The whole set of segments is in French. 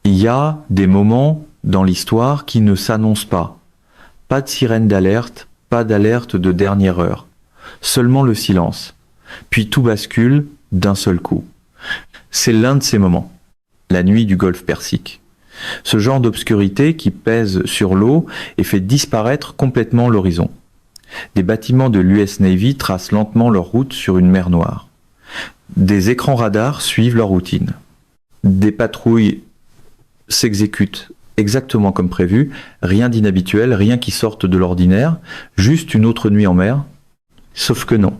Il y a des moments dans l'histoire qui ne s'annoncent pas. Pas de sirène d'alerte, pas d'alerte de dernière heure. Seulement le silence. Puis tout bascule d'un seul coup. C'est l'un de ces moments. La nuit du golfe Persique. Ce genre d'obscurité qui pèse sur l'eau et fait disparaître complètement l'horizon. Des bâtiments de l'US Navy tracent lentement leur route sur une mer noire. Des écrans radars suivent leur routine. Des patrouilles s'exécutent exactement comme prévu, rien d'inhabituel, rien qui sorte de l'ordinaire, juste une autre nuit en mer, sauf que non.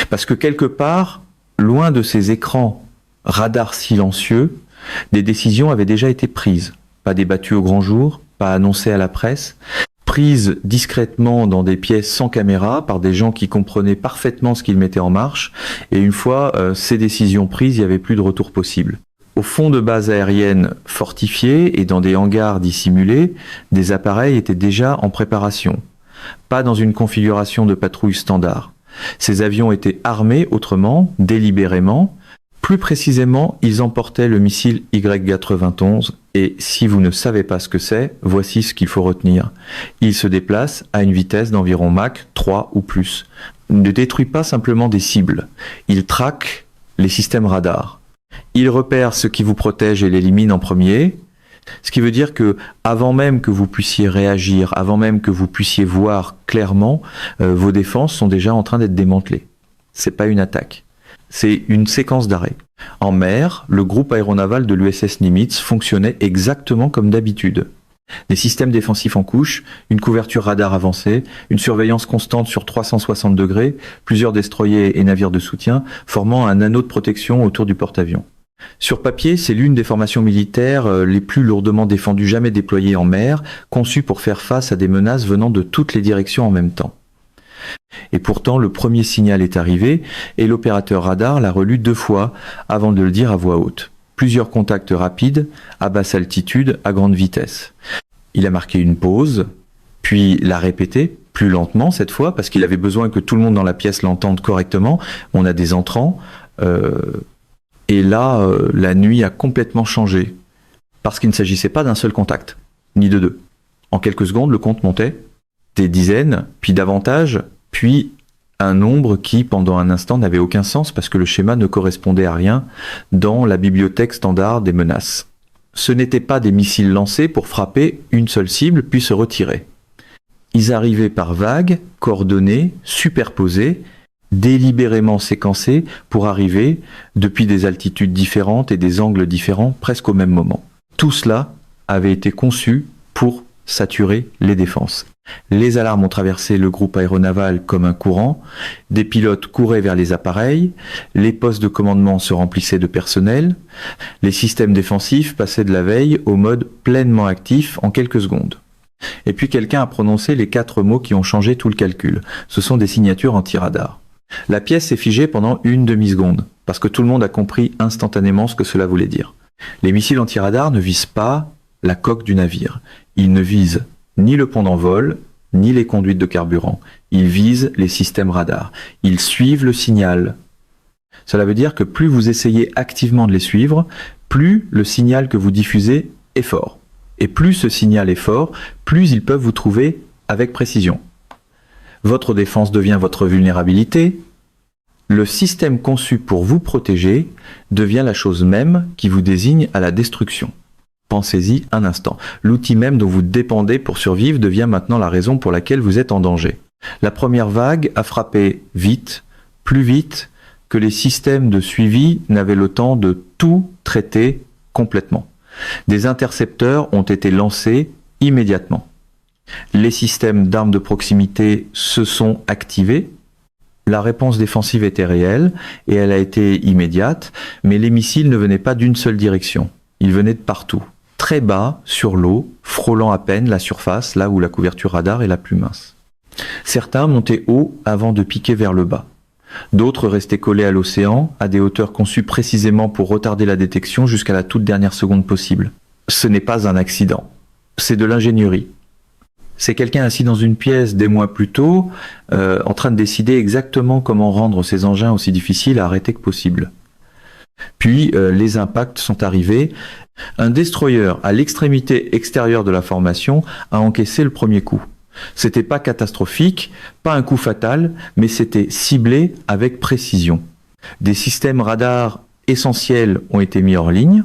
Parce que quelque part, loin de ces écrans radars silencieux, des décisions avaient déjà été prises, pas débattues au grand jour, pas annoncées à la presse, prises discrètement dans des pièces sans caméra par des gens qui comprenaient parfaitement ce qu'ils mettaient en marche, et une fois ces décisions prises, il n'y avait plus de retour possible. Au fond de bases aériennes fortifiées et dans des hangars dissimulés, des appareils étaient déjà en préparation, pas dans une configuration de patrouille standard. Ces avions étaient armés autrement, délibérément. Plus précisément, ils emportaient le missile Y-91 et si vous ne savez pas ce que c'est, voici ce qu'il faut retenir. Il se déplace à une vitesse d'environ Mach 3 ou plus. Il ne détruit pas simplement des cibles, il traque les systèmes radars. Il repère ce qui vous protège et l'élimine en premier, ce qui veut dire que avant même que vous puissiez réagir, avant même que vous puissiez voir clairement, vos défenses sont déjà en train d'être démantelées. C'est pas une attaque. C'est une séquence d'arrêt. En mer, le groupe aéronaval de l'USS Nimitz fonctionnait exactement comme d'habitude. Des systèmes défensifs en couche, une couverture radar avancée, une surveillance constante sur 360 degrés, plusieurs destroyers et navires de soutien, formant un anneau de protection autour du porte-avions. Sur papier, c'est l'une des formations militaires les plus lourdement défendues jamais déployées en mer, conçue pour faire face à des menaces venant de toutes les directions en même temps. Et pourtant, le premier signal est arrivé et l'opérateur radar l'a relu 2 fois avant de le dire à voix haute. Plusieurs contacts rapides, à basse altitude, à grande vitesse. Il a marqué une pause, puis l'a répété, plus lentement cette fois, parce qu'il avait besoin que tout le monde dans la pièce l'entende correctement. On a des entrants, et là, la nuit a complètement changé, parce qu'il ne s'agissait pas d'un seul contact, ni de 2. En quelques secondes, le compte montait, des dizaines, puis davantage, puis un nombre qui, pendant un instant, n'avait aucun sens parce que le schéma ne correspondait à rien dans la bibliothèque standard des menaces. Ce n'étaient pas des missiles lancés pour frapper une seule cible puis se retirer. Ils arrivaient par vagues, coordonnées, superposées, délibérément séquencées pour arriver, depuis des altitudes différentes et des angles différents, presque au même moment. Tout cela avait été conçu pour saturer les défenses. Les alarmes ont traversé le groupe aéronaval comme un courant, des pilotes couraient vers les appareils, les postes de commandement se remplissaient de personnel, les systèmes défensifs passaient de la veille au mode pleinement actif en quelques secondes. Et puis quelqu'un a prononcé les 4 mots qui ont changé tout le calcul. Ce sont des signatures anti-radar. La pièce s'est figée pendant une demi-seconde, parce que tout le monde a compris instantanément ce que cela voulait dire. Les missiles anti-radar ne visent pas la coque du navire. Ils ne visent ni le pont d'envol, ni les conduites de carburant. Ils visent les systèmes radars. Ils suivent le signal. Cela veut dire que plus vous essayez activement de les suivre, plus le signal que vous diffusez est fort. Et plus ce signal est fort, plus ils peuvent vous trouver avec précision. Votre défense devient votre vulnérabilité. Le système conçu pour vous protéger devient la chose même qui vous désigne à la destruction. Pensez-y un instant. L'outil même dont vous dépendez pour survivre devient maintenant la raison pour laquelle vous êtes en danger. La première vague a frappé vite, plus vite que les systèmes de suivi n'avaient le temps de tout traiter complètement. Des intercepteurs ont été lancés immédiatement. Les systèmes d'armes de proximité se sont activés. La réponse défensive était réelle et elle a été immédiate, mais les missiles ne venaient pas d'une seule direction. Ils venaient de partout. Très bas, sur l'eau, frôlant à peine la surface, là où la couverture radar est la plus mince. Certains montaient haut avant de piquer vers le bas. D'autres restaient collés à l'océan, à des hauteurs conçues précisément pour retarder la détection jusqu'à la toute dernière seconde possible. Ce n'est pas un accident, c'est de l'ingénierie. C'est quelqu'un assis dans une pièce des mois plus tôt, en train de décider exactement comment rendre ces engins aussi difficiles à arrêter que possible. Puis les impacts sont arrivés. Un destroyer à l'extrémité extérieure de la formation a encaissé le premier coup. C'était pas catastrophique, pas un coup fatal, mais c'était ciblé avec précision. Des systèmes radars essentiels ont été mis hors ligne.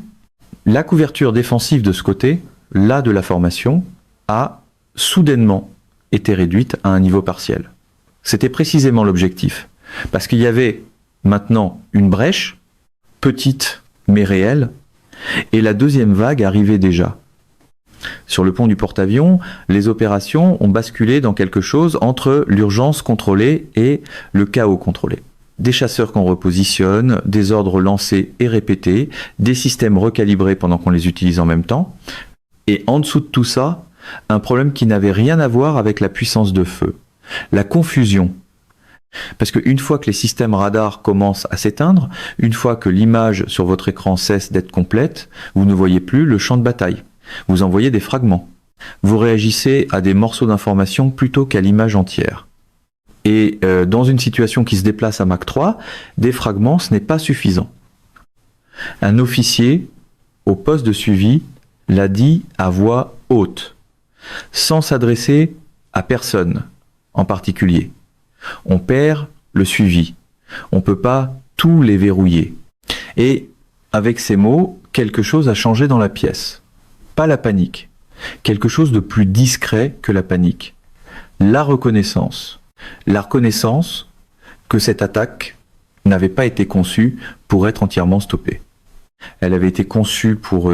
La couverture défensive de ce côté, là de la formation, a soudainement été réduite à un niveau partiel. C'était précisément l'objectif. Parce qu'il y avait maintenant une brèche, petite mais réelle, et la deuxième vague arrivait déjà. Sur le pont du porte-avions, les opérations ont basculé dans quelque chose entre l'urgence contrôlée et le chaos contrôlé. Des chasseurs qu'on repositionne, des ordres lancés et répétés, des systèmes recalibrés pendant qu'on les utilise en même temps, et en dessous de tout ça, un problème qui n'avait rien à voir avec la puissance de feu. La confusion. Parce qu'une fois que les systèmes radars commencent à s'éteindre, une fois que l'image sur votre écran cesse d'être complète, vous ne voyez plus le champ de bataille. Vous en voyez des fragments. Vous réagissez à des morceaux d'information plutôt qu'à l'image entière. Et dans une situation qui se déplace à Mach 3, des fragments, ce n'est pas suffisant. Un officier, au poste de suivi, l'a dit à voix haute, sans s'adresser à personne en particulier. On perd le suivi. On ne peut pas tout les verrouiller. Et avec ces mots, quelque chose a changé dans la pièce. Pas la panique. Quelque chose de plus discret que la panique. La reconnaissance. La reconnaissance que cette attaque n'avait pas été conçue pour être entièrement stoppée. Elle avait été conçue pour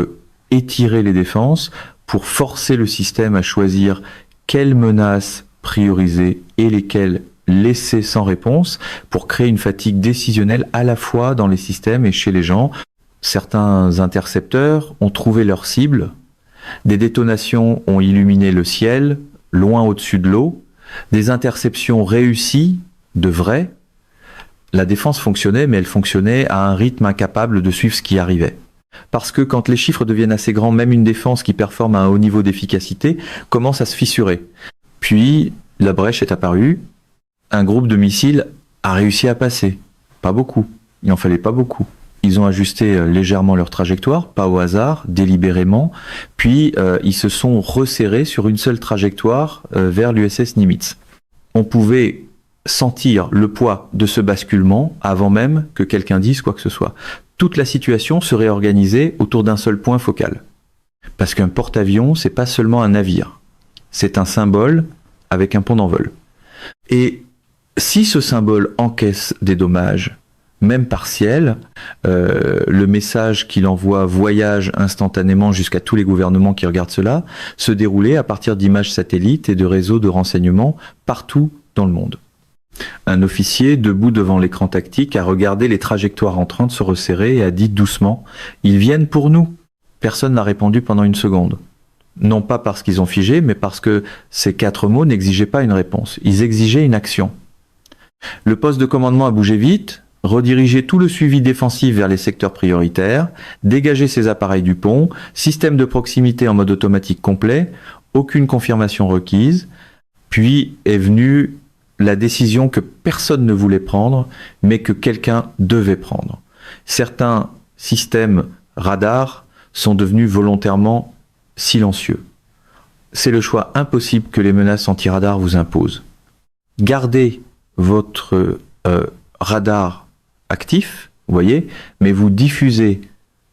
étirer les défenses, pour forcer le système à choisir quelles menaces prioriser et lesquelles laisser sans réponse, pour créer une fatigue décisionnelle à la fois dans les systèmes et chez les gens. Certains intercepteurs ont trouvé leur cible, des détonations ont illuminé le ciel, loin au-dessus de l'eau, des interceptions réussies, de vraies. La défense fonctionnait, mais elle fonctionnait à un rythme incapable de suivre ce qui arrivait. Parce que quand les chiffres deviennent assez grands, même une défense qui performe à un haut niveau d'efficacité commence à se fissurer. Puis la brèche est apparue, un groupe de missiles a réussi à passer. Pas beaucoup, il n'en fallait pas beaucoup. Ils ont ajusté légèrement leur trajectoire, pas au hasard, délibérément, puis ils se sont resserrés sur une seule trajectoire vers l'USS Nimitz. On pouvait sentir le poids de ce basculement avant même que quelqu'un dise quoi que ce soit. Toute la situation serait organisée autour d'un seul point focal. Parce qu'un porte-avions, c'est pas seulement un navire. C'est un symbole avec un pont d'envol. Et si ce symbole encaisse des dommages, même partiels, le message qu'il envoie voyage instantanément jusqu'à tous les gouvernements qui regardent cela, se déroulait à partir d'images satellites et de réseaux de renseignement partout dans le monde. Un officier, debout devant l'écran tactique, a regardé les trajectoires en train de se resserrer et a dit doucement « Ils viennent pour nous ». Personne n'a répondu pendant une seconde. Non pas parce qu'ils ont figé, mais parce que ces 4 mots n'exigeaient pas une réponse. Ils exigeaient une action. Le poste de commandement a bougé vite, rediriger tout le suivi défensif vers les secteurs prioritaires, dégager ses appareils du pont, système de proximité en mode automatique complet, aucune confirmation requise, puis est venue la décision que personne ne voulait prendre, mais que quelqu'un devait prendre. Certains systèmes radars sont devenus volontairement silencieux. C'est le choix impossible que les menaces anti-radar vous imposent. Gardez votre radar actif, vous voyez, mais vous diffusez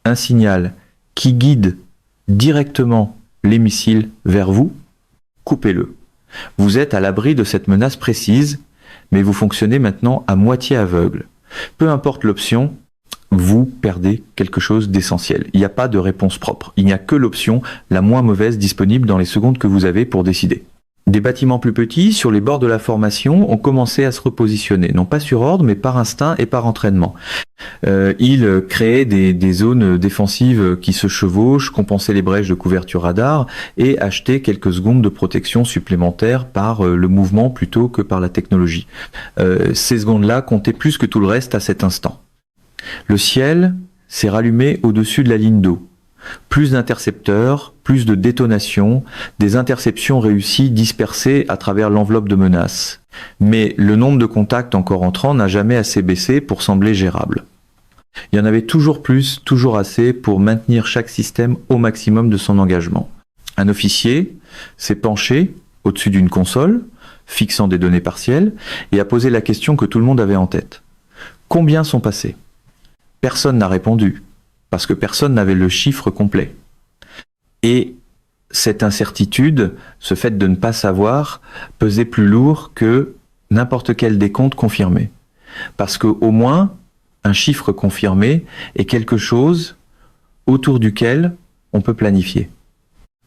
un signal qui guide directement les missiles vers vous, coupez-le. Vous êtes à l'abri de cette menace précise, mais vous fonctionnez maintenant à moitié aveugle. Peu importe l'option, vous perdez quelque chose d'essentiel. Il n'y a pas de réponse propre. Il n'y a que l'option la moins mauvaise disponible dans les secondes que vous avez pour décider. Des bâtiments plus petits, sur les bords de la formation, ont commencé à se repositionner, non pas sur ordre, mais par instinct et par entraînement. Ils créaient des zones défensives qui se chevauchent, compensaient les brèches de couverture radar et achetaient quelques secondes de protection supplémentaires par le mouvement plutôt que par la technologie. Ces secondes-là comptaient plus que tout le reste à cet instant. Le ciel s'est rallumé au-dessus de la ligne d'eau. Plus d'intercepteurs, plus de détonations, des interceptions réussies dispersées à travers l'enveloppe de menaces. Mais le nombre de contacts encore entrants n'a jamais assez baissé pour sembler gérable. Il y en avait toujours plus, toujours assez pour maintenir chaque système au maximum de son engagement. Un officier s'est penché au-dessus d'une console, fixant des données partielles, et a posé la question que tout le monde avait en tête. Combien sont passés ? Personne n'a répondu, parce que personne n'avait le chiffre complet. Et cette incertitude, ce fait de ne pas savoir, pesait plus lourd que n'importe quel décompte confirmé. Parce qu'au moins, un chiffre confirmé est quelque chose autour duquel on peut planifier.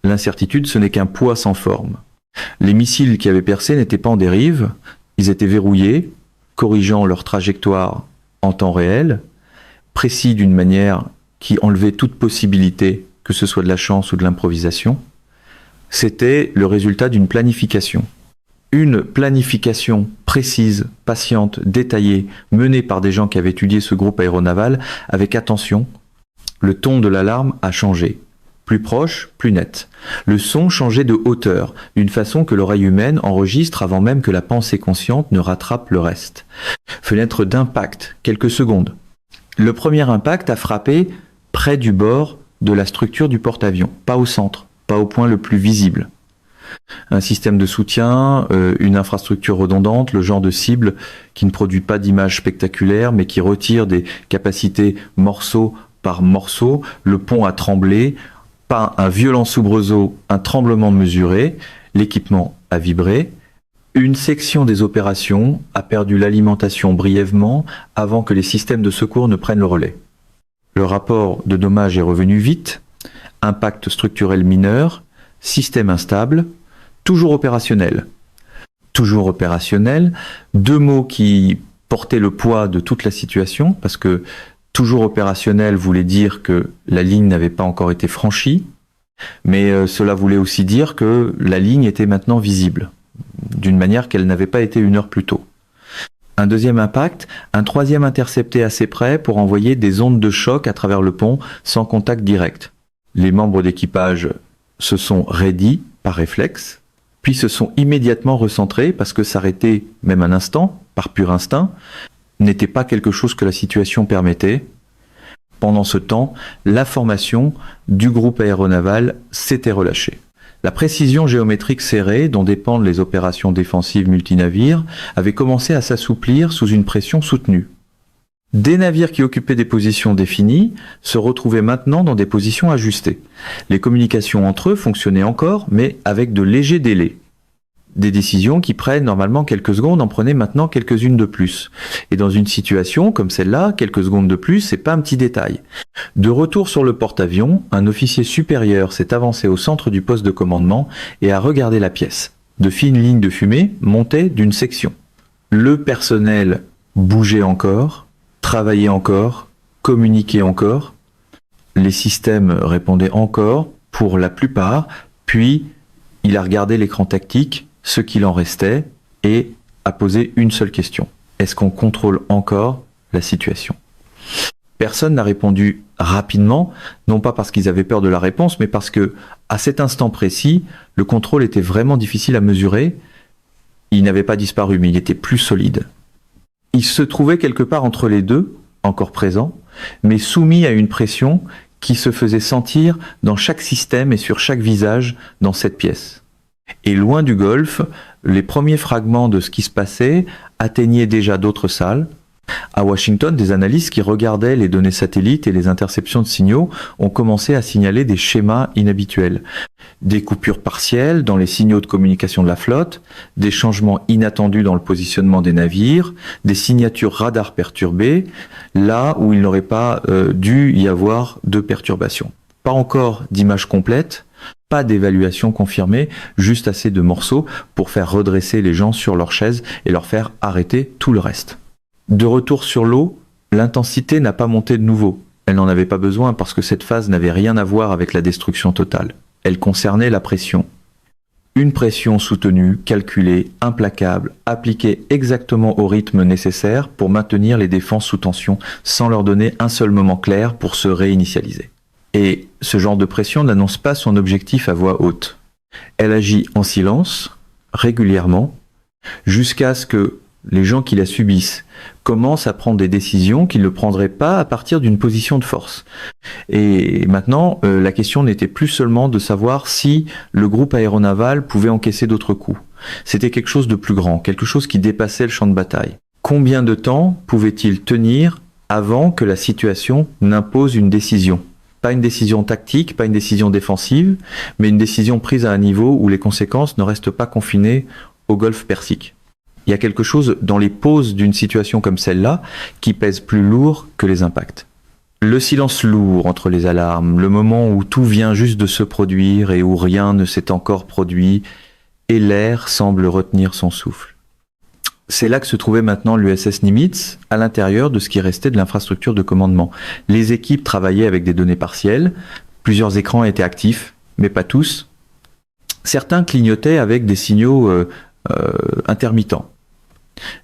L'incertitude, ce n'est qu'un poids sans forme. Les missiles qui avaient percé n'étaient pas en dérive, ils étaient verrouillés, corrigeant leur trajectoire en temps réel, précis d'une manière qui enlevait toute possibilité que ce soit de la chance ou de l'improvisation. C'était le résultat d'une planification. Une planification précise, patiente, détaillée, menée par des gens qui avaient étudié ce groupe aéronaval avec attention. Le ton de l'alarme a changé. Plus proche, plus net. Le son changeait de hauteur, d'une façon que l'oreille humaine enregistre avant même que la pensée consciente ne rattrape le reste. Fenêtre d'impact, quelques secondes. Le premier impact a frappé près du bord de la structure du porte-avions, pas au centre, pas au point le plus visible. Un système de soutien, une infrastructure redondante, le genre de cible qui ne produit pas d'images spectaculaires mais qui retire des capacités morceau par morceau. Le pont a tremblé, pas un violent soubresaut, un tremblement mesuré, l'équipement a vibré. Une section des opérations a perdu l'alimentation brièvement avant que les systèmes de secours ne prennent le relais. Le rapport de dommages est revenu vite, impact structurel mineur, système instable, toujours opérationnel. Toujours opérationnel, deux mots qui portaient le poids de toute la situation, parce que toujours opérationnel voulait dire que la ligne n'avait pas encore été franchie, mais cela voulait aussi dire que la ligne était maintenant visible, d'une manière qu'elle n'avait pas été 1 heure plus tôt. Un deuxième impact, un troisième intercepté assez près pour envoyer des ondes de choc à travers le pont sans contact direct. Les membres d'équipage se sont raidis par réflexe, puis se sont immédiatement recentrés parce que s'arrêter même un instant, par pur instinct, n'était pas quelque chose que la situation permettait. Pendant ce temps, la formation du groupe aéronaval s'était relâchée. La précision géométrique serrée, dont dépendent les opérations défensives multinavires, avait commencé à s'assouplir sous une pression soutenue. Des navires qui occupaient des positions définies se retrouvaient maintenant dans des positions ajustées. Les communications entre eux fonctionnaient encore, mais avec de légers délais. Des décisions qui prennent normalement quelques secondes en prenaient maintenant quelques-unes de plus. Et dans une situation comme celle-là, quelques secondes de plus, c'est pas un petit détail. De retour sur le porte-avions, un officier supérieur s'est avancé au centre du poste de commandement et a regardé la pièce. De fines lignes de fumée montaient d'une section. Le personnel bougeait encore, travaillait encore, communiquait encore. Les systèmes répondaient encore, pour la plupart, puis il a regardé l'écran tactique, ce qu'il en restait, et a posé une seule question. Est-ce qu'on contrôle encore la situation ? Personne n'a répondu rapidement, non pas parce qu'ils avaient peur de la réponse, mais parce que, à cet instant précis, le contrôle était vraiment difficile à mesurer. Il n'avait pas disparu, mais il était plus solide. Il se trouvait quelque part entre les deux, encore présent, mais soumis à une pression qui se faisait sentir dans chaque système et sur chaque visage dans cette pièce. Et loin du golfe, les premiers fragments de ce qui se passait atteignaient déjà d'autres salles. À Washington, des analystes qui regardaient les données satellites et les interceptions de signaux ont commencé à signaler des schémas inhabituels. Des coupures partielles dans les signaux de communication de la flotte, des changements inattendus dans le positionnement des navires, des signatures radar perturbées, là où il n'aurait pas dû y avoir de perturbations. Pas encore d'image complète, pas d'évaluation confirmée, juste assez de morceaux pour faire redresser les gens sur leurs chaises et leur faire arrêter tout le reste. De retour sur l'eau, l'intensité n'a pas monté de nouveau. Elle n'en avait pas besoin parce que cette phase n'avait rien à voir avec la destruction totale. Elle concernait la pression. Une pression soutenue, calculée, implacable, appliquée exactement au rythme nécessaire pour maintenir les défenses sous tension sans leur donner un seul moment clair pour se réinitialiser. Et ce genre de pression n'annonce pas son objectif à voix haute. Elle agit en silence, régulièrement, jusqu'à ce que les gens qui la subissent, commencent à prendre des décisions qu'ils ne prendraient pas à partir d'une position de force. Et maintenant, la question n'était plus seulement de savoir si le groupe aéronaval pouvait encaisser d'autres coups. C'était quelque chose de plus grand, quelque chose qui dépassait le champ de bataille. Combien de temps pouvait-il tenir avant que la situation n'impose une décision ? Pas une décision tactique, pas une décision défensive, mais une décision prise à un niveau où les conséquences ne restent pas confinées au golfe Persique. Il y a quelque chose dans les pauses d'une situation comme celle-là qui pèse plus lourd que les impacts. Le silence lourd entre les alarmes, le moment où tout vient juste de se produire et où rien ne s'est encore produit, et l'air semble retenir son souffle. C'est là que se trouvait maintenant l'USS Nimitz, à l'intérieur de ce qui restait de l'infrastructure de commandement. Les équipes travaillaient avec des données partielles, plusieurs écrans étaient actifs, mais pas tous. Certains clignotaient avec des signaux intermittents.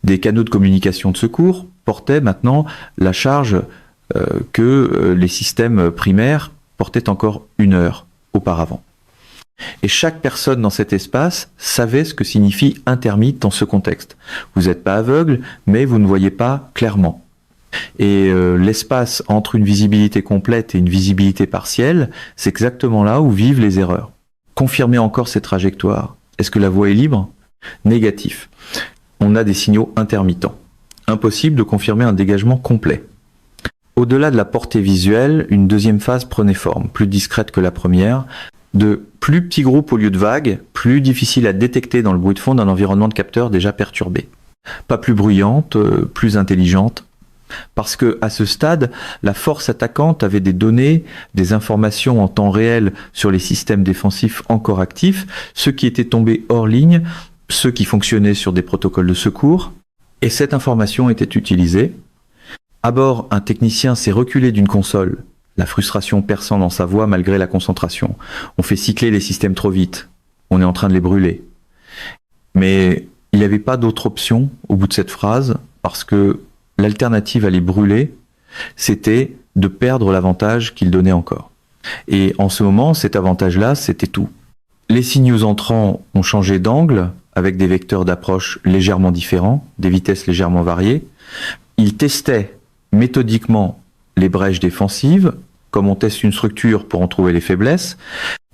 Des canaux de communication de secours portaient maintenant la charge que les systèmes primaires portaient encore 1 heure auparavant. Et chaque personne dans cet espace savait ce que signifie intermitte dans ce contexte. Vous n'êtes pas aveugle, mais vous ne voyez pas clairement. Et l'espace entre une visibilité complète et une visibilité partielle, c'est exactement là où vivent les erreurs. Confirmez encore ces trajectoires. Est-ce que la voie est libre ? Négatif. On a des signaux intermittents. Impossible de confirmer un dégagement complet. Au-delà de la portée visuelle, une deuxième phase prenait forme, plus discrète que la première, de plus petits groupes au lieu de vagues, plus difficiles à détecter dans le bruit de fond d'un environnement de capteurs déjà perturbé. Pas plus bruyante, plus intelligente, parce que à ce stade, la force attaquante avait des données, des informations en temps réel sur les systèmes défensifs encore actifs, ceux qui étaient tombés hors ligne, ceux qui fonctionnaient sur des protocoles de secours, et cette information était utilisée. À bord, un technicien s'est reculé d'une console, la frustration perçant dans sa voix malgré la concentration. On fait cycler les systèmes trop vite, on est en train de les brûler. Mais il n'y avait pas d'autre option au bout de cette phrase, parce que l'alternative à les brûler, c'était de perdre l'avantage qu'ils donnaient encore. Et en ce moment, cet avantage-là, c'était tout. Les signaux entrants ont changé d'angle, avec des vecteurs d'approche légèrement différents, des vitesses légèrement variées. Ils testaient méthodiquement les brèches défensives, comme on teste une structure pour en trouver les faiblesses,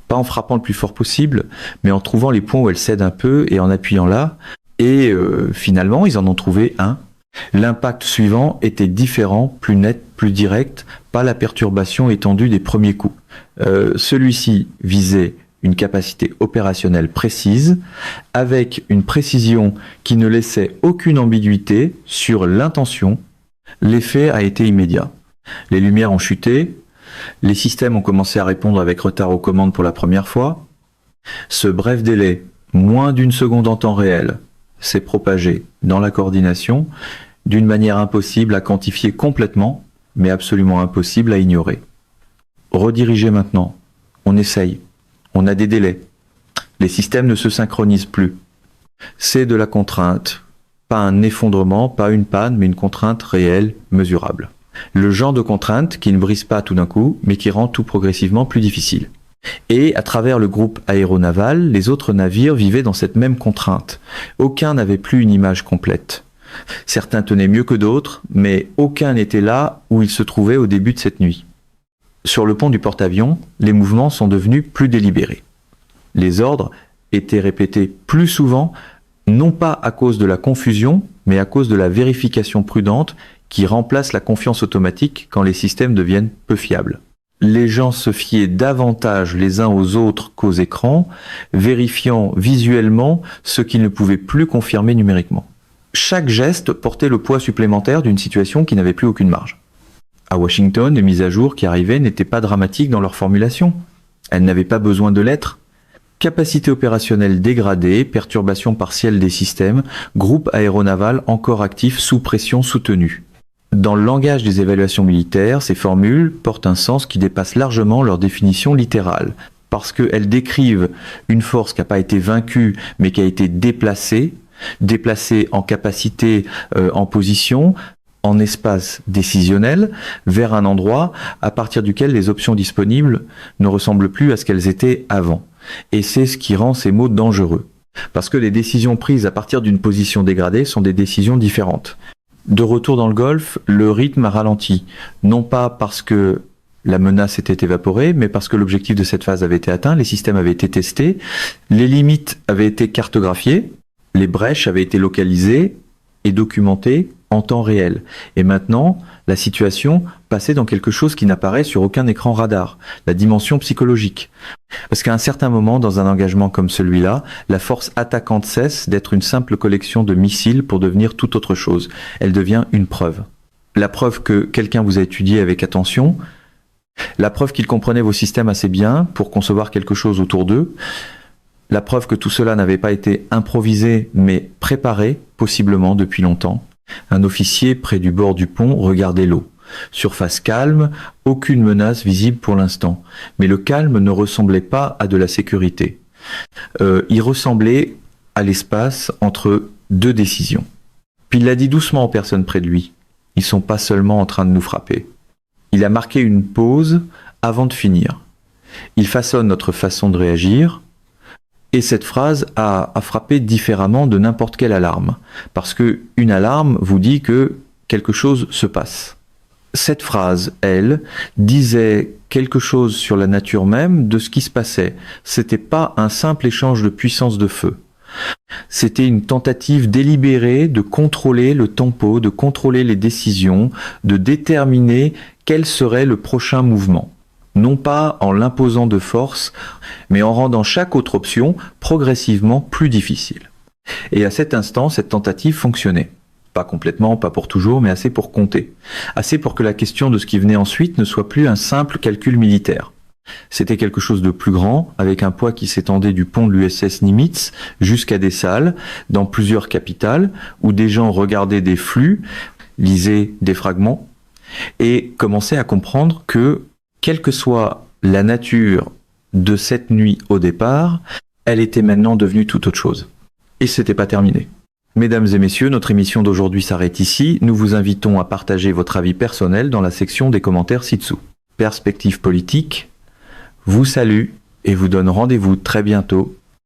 pas en frappant le plus fort possible, mais en trouvant les points où elle cède un peu et en appuyant là. Et finalement, ils en ont trouvé un. L'impact suivant était différent, plus net, plus direct, pas la perturbation étendue des premiers coups. Celui-ci visait une capacité opérationnelle précise, avec une précision qui ne laissait aucune ambiguïté sur l'intention. L'effet a été immédiat. Les lumières ont chuté, les systèmes ont commencé à répondre avec retard aux commandes pour la première fois. Ce bref délai, moins d'1 seconde en temps réel, s'est propagé dans la coordination d'une manière impossible à quantifier complètement, mais absolument impossible à ignorer. Rediriger maintenant, on essaye. On a des délais. Les systèmes ne se synchronisent plus. C'est de la contrainte. Pas un effondrement, pas une panne, mais une contrainte réelle, mesurable. Le genre de contrainte qui ne brise pas tout d'un coup, mais qui rend tout progressivement plus difficile. Et à travers le groupe aéronaval, les autres navires vivaient dans cette même contrainte. Aucun n'avait plus une image complète. Certains tenaient mieux que d'autres, mais aucun n'était là où il se trouvait au début de cette nuit. Sur le pont du porte-avions, les mouvements sont devenus plus délibérés. Les ordres étaient répétés plus souvent, non pas à cause de la confusion, mais à cause de la vérification prudente qui remplace la confiance automatique quand les systèmes deviennent peu fiables. Les gens se fiaient davantage les uns aux autres qu'aux écrans, vérifiant visuellement ce qu'ils ne pouvaient plus confirmer numériquement. Chaque geste portait le poids supplémentaire d'une situation qui n'avait plus aucune marge. À Washington, les mises à jour qui arrivaient n'étaient pas dramatiques dans leur formulation. Elles n'avaient pas besoin de l'être. Capacité opérationnelle dégradée, perturbation partielle des systèmes, groupe aéronaval encore actif sous pression soutenue. Dans le langage des évaluations militaires, ces formules portent un sens qui dépasse largement leur définition littérale, parce qu'elles décrivent une force qui n'a pas été vaincue, mais qui a été déplacée en capacité, en position, en espace décisionnel, vers un endroit à partir duquel les options disponibles ne ressemblent plus à ce qu'elles étaient avant. Et c'est ce qui rend ces mots dangereux. Parce que les décisions prises à partir d'une position dégradée sont des décisions différentes. De retour dans le golfe, le rythme a ralenti. Non pas parce que la menace était évaporée, mais parce que l'objectif de cette phase avait été atteint, les systèmes avaient été testés, les limites avaient été cartographiées, les brèches avaient été localisées et documentées en temps réel. Et maintenant, la situation passait dans quelque chose qui n'apparaît sur aucun écran radar, la dimension psychologique. Parce qu'à un certain moment, dans un engagement comme celui-là, la force attaquante cesse d'être une simple collection de missiles pour devenir toute autre chose. Elle devient une preuve. La preuve que quelqu'un vous a étudié avec attention, la preuve qu'il comprenait vos systèmes assez bien pour concevoir quelque chose autour d'eux, la preuve que tout cela n'avait pas été improvisé mais préparé, possiblement depuis longtemps. Un officier près du bord du pont regardait l'eau. Surface calme, aucune menace visible pour l'instant. Mais le calme ne ressemblait pas à de la sécurité. Il ressemblait à l'espace entre deux décisions. Puis il l'a dit doucement aux personnes près de lui. Ils sont pas seulement en train de nous frapper. Il a marqué une pause avant de finir. Il façonne notre façon de réagir. Et cette phrase a frappé différemment de n'importe quelle alarme. Parce que une alarme vous dit que quelque chose se passe. Cette phrase, elle, disait quelque chose sur la nature même de ce qui se passait. C'était pas un simple échange de puissance de feu. C'était une tentative délibérée de contrôler le tempo, de contrôler les décisions, de déterminer quel serait le prochain mouvement. Non pas en l'imposant de force, mais en rendant chaque autre option progressivement plus difficile. Et à cet instant, cette tentative fonctionnait. Pas complètement, pas pour toujours, mais assez pour compter. Assez pour que la question de ce qui venait ensuite ne soit plus un simple calcul militaire. C'était quelque chose de plus grand, avec un poids qui s'étendait du pont de l'USS Nimitz jusqu'à des salles, dans plusieurs capitales, où des gens regardaient des flux, lisaient des fragments, et commençaient à comprendre que, quelle que soit la nature de cette nuit au départ, elle était maintenant devenue tout autre chose. Et c'était pas terminé. Mesdames et messieurs, notre émission d'aujourd'hui s'arrête ici. Nous vous invitons à partager votre avis personnel dans la section des commentaires ci-dessous. Perspective politique vous salue et vous donne rendez-vous très bientôt